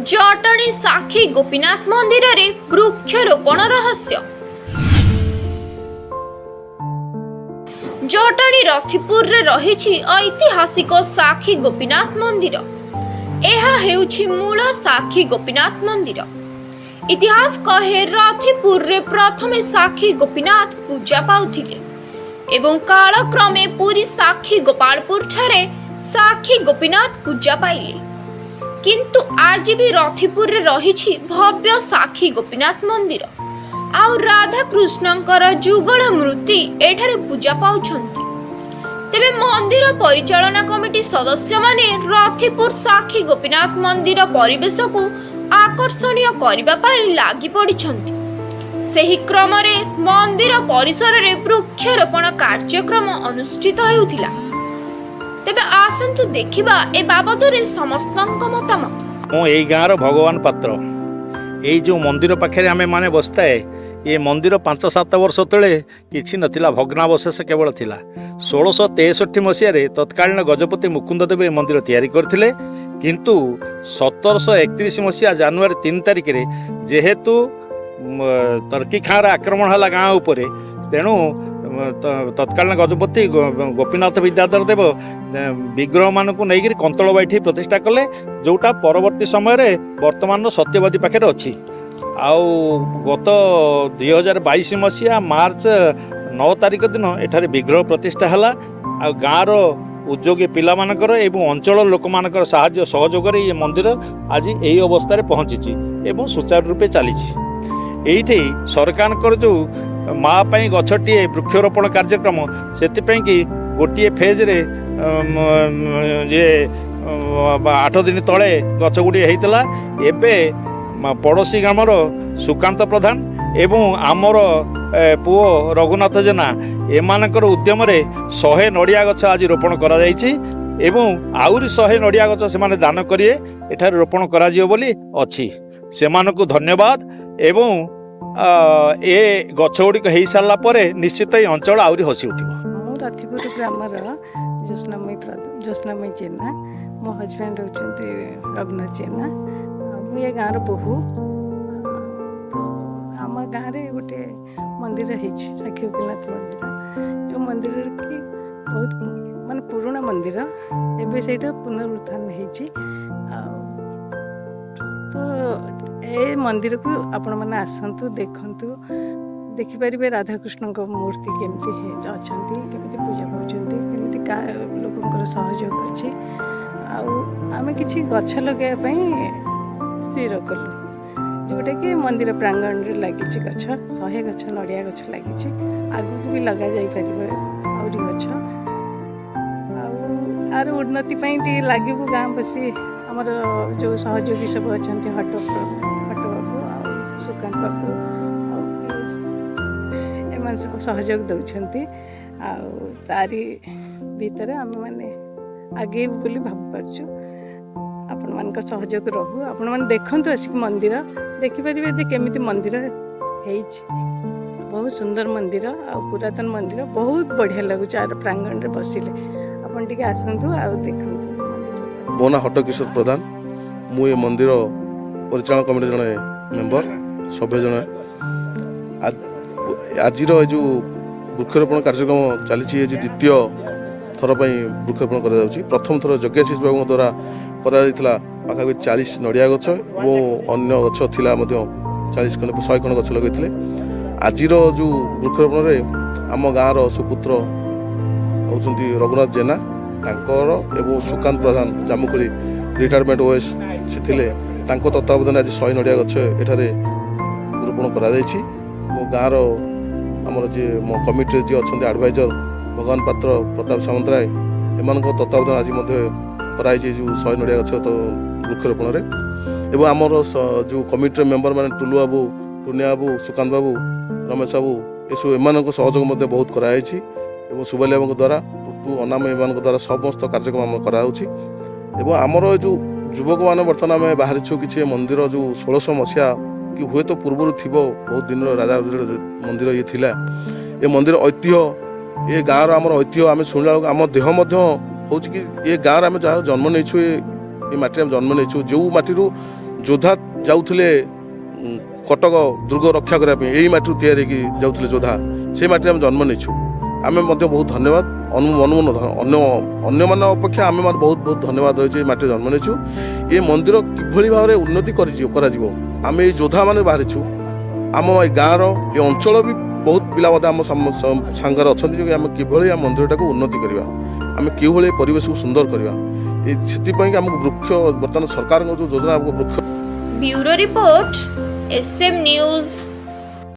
जटणी साखी गोपीनाथ मंदिर रे वृक्षरोपण रहस्य। जटणी रथिपुर रे रहिछि ऐतिहासिक साखी गोपीनाथ मंदिर। एहा हेउछि मूल साखी गोपीनाथ मंदिर। इतिहास कहे रथिपुर रे प्रथमे साखी गोपीनाथ पूजा पाउथिले एवं कालक्रमे पुरी साखी गोपालपुर ठारे साखी गोपीनाथ पूजा पाइले। किंतु आज भी रथिपुर रे रहिछि भव्य साखी गोपीनाथ मंदिर। आउ राधा कृष्णंकर जुगल मूर्ति एठारे पूजा पाउछंती। तेबे मंदिर परिचालना कमिटी सदस्य माने रथिपुर साखी गोपीनाथ मंदिर परिवेश को आकर्षणीय करबा पई लागि पडिछंती। सेही क्रम रे मंदिर परिसर रे वृक्षरोपण कार्यक्रम अनुष्ठित हेउथिला। तेबे आसंतु देखिबा ए बाबद रे समस्तंक मतामत। मो एई गाँर भगवान पात्र एई जो मंदिर पाखे आमे माने बसताए ये मंदिर 5-7 वर्ष तले किछि नथिला, भग्नावशेष केवल थिला। 1663 मसीह तत्कालीन गजपति मुकुंद देव ए मंदिर तैयारी करथिले। किंतु 1731 मसीहा जनवरी 3 तारिख रे जेहेतु तर्की खार आक्रमण हला गाँव उपरे, तेणु तत्कालीन गजपति गोपीनाथ विद्याधर देव विग्रह मानक नहीं कंतल बैठी प्रतिष्ठा कले, जोटा परवर्ती समय वर्तमान सत्यवादी पाखे अच्छी। आउ गत 2022 मसीहा मार्च 9 तारिख दिन एठारे विग्रह प्रतिष्ठा हला। आ गाँर उद्योगी पिला मानकर एवं अंचल लोक मानकर साहाय्य सहयोग ये मंदिर आज यही अवस्था पहुंची एवं सुचारू रूपे चली। एठी सरकार जो माँ पाई गछटीए वृक्षरोपण कार्यक्रम से गोटे फेज रे जे 8 दिन तले गछ गुड़ी होता। एबे पड़ोशी ग्रामर सुकांत प्रधान एवं आमर पुओ रघुनाथ जेना एमानकर उद्यम रे 100 नड़िया गछ आज रोपण करा जायछि एवं आउरी 100 नड़िया गछ से माने दान करिए एठारे रोपण करा जियो बोली अछि। सेमानकु धन्यवाद। एवं ए गछ गुड़िक हो सारा पर निश्चित ही अंचल आहरी हसी उठिब। रथिपुर ग्रामर ज्योत्स्नामयी जेना, मो हजबैंड होचंती रघुनाथ जेना। मुझे गाँव बहु तो आम गाँव में गोटे मंदिर है साखी गोपीनाथ मंदिर, जो मंदिर की बहुत मान पुराना मंदिर एवं से पुनरुत्थान होती। तो ए मंदिर को आपण मैंने आसतु देखु देखिपारे राधाकृष्ण मूर्ति केमती अच्छा केमती पूजा पाँच लोक सहयोग अच्छी। आम कि गछ लगे स्थिर कलु, जोटा कि मंदिर प्रांगण रे लगी गछ 100 गछ नड़िया गछ लगी। आगू भी लगा जाई परिबे आउरी गछ। आर उन्नति लगे गाँववासी आमर जो सहयोगी सब अच्छा हट बाबू आ सुकांत बाबू एम सब सहयोग दौरान तारी भीतर आम मैंने आगे बोली भाव पार्छु। आपण मान सहयोग रहू। आपण मान देखंतु आसिक मंदिर देखिपारे जे केमिति मंदिर हेइछि। बहुत सुंदर मंदिर आ पुरातन मंदिर, बहुत बढ़िया लगुच। आर प्रांगण रे बसिले आपण टिके आसंतु आ देखंतु। मो ना हटकिशोर प्रधान, मु ए मंदिर परिचालन कमिटी जने मेंबर सभ्य जने। आज जो वृक्षरोपण कार्यक्रम चली द्वितीय थर वृक्षरोपण कर प्रथम थर यज्ञाशीष बाबू द्वारा पाखापि 40 नड़िया गछ और अन्य गछ थिला 40 खंड 100 खंड गछ लगे। आज जो वृक्षरोपण में आम गाँव सुपुत्र होती रघुनाथ जेना एवं सुकांत प्रधान जामुखोली रिटायरमेंट ओएस से तत्वावधान आज 100 नड़िया गछ एठारे रोपण कर गाँव आमर जी मो कमिटी जी अच्छा एडवाइजर भगवान पात्र प्रताप सामंतराय एम तत्वावधान आज कराई जो 100 नड़िया गछ तो वृक्षरोपण एवं आमर जो कमिटी मेंबर मैंने टुलू बाबू, टुनिया बाबू, सुकांत बाबू, रमेश बाबू ये एम सहयोग बहुत कराई एवं सुबाली बाबू द्वारा टू अनाम एम द्वारा समस्त कार्यक्रम कराऊँ। आमर जो युवक मैंने बर्तमान आम बाहरी कि मंदिर जो 1600 मसीहा कि हुए तो पूर्व थी बहुत दिन राजा मंदिर ये थिला। ये मंदिर ऐतिह्य ये गाँव आम ऐतिह्य आम शुणला आम देह हूँ कि ये गाँव आम जहाँ जन्म नहीं ये माटी जन्म नहीं जो माटी ଯୋଦ୍ଧା ଯାଉଥିଲେ କଟକ ଦୁର୍ଗ ରକ୍ଷା କରିବା ପାଇଁ ଏଇ ମାଟିରୁ ତିଆରି ହେଇକି ଯାଉଥିଲେ ଯୋଦ୍ଧା, ସେଇ ମାଟିରେ ଆମେ ଜନ୍ମ ନେଇଛୁ। ଆମେ ମଧ୍ୟ ବହୁତ ଧନ୍ୟବାଦ ଅନ୍ୟମାନଙ୍କ ଅପେକ୍ଷା ଆମେ ବହୁତ ବହୁତ ଧନ୍ୟବାଦ ରହିଛୁ ଏଇ ମାଟିରେ ଜନ୍ମ ନେଇଛୁ। ଏ ମନ୍ଦିର କିଭଳି ଭାବରେ ଉନ୍ନତି କରାଯିବ ଆମେ ଏଇ ଯୋଦ୍ଧା ମାନେ ବାହାରିଛୁ। ଆମ ଏ ଗାଁର ଏ ଅଞ୍ଚଳ ବି ବହୁତ ପିଲା ମଧ୍ୟ ଆମ ସାଙ୍ଗରେ ଅଛନ୍ତି ଯେ ଆମେ କିଭଳି ଆମ ମନ୍ଦିରଟାକୁ ଉନ୍ନତି କରିବା, ଆମେ କିଭଳି ପରିବେଶକୁ ସୁନ୍ଦର କରିବା, ସେଥିପାଇଁ ଆମକୁ ବୃକ୍ଷ ବର୍ତ୍ତମାନ ସରକାରଙ୍କ ଯେଉଁ ଯୋଜନା ଆମକୁ ବୃକ୍ଷ। Bureau report SM news.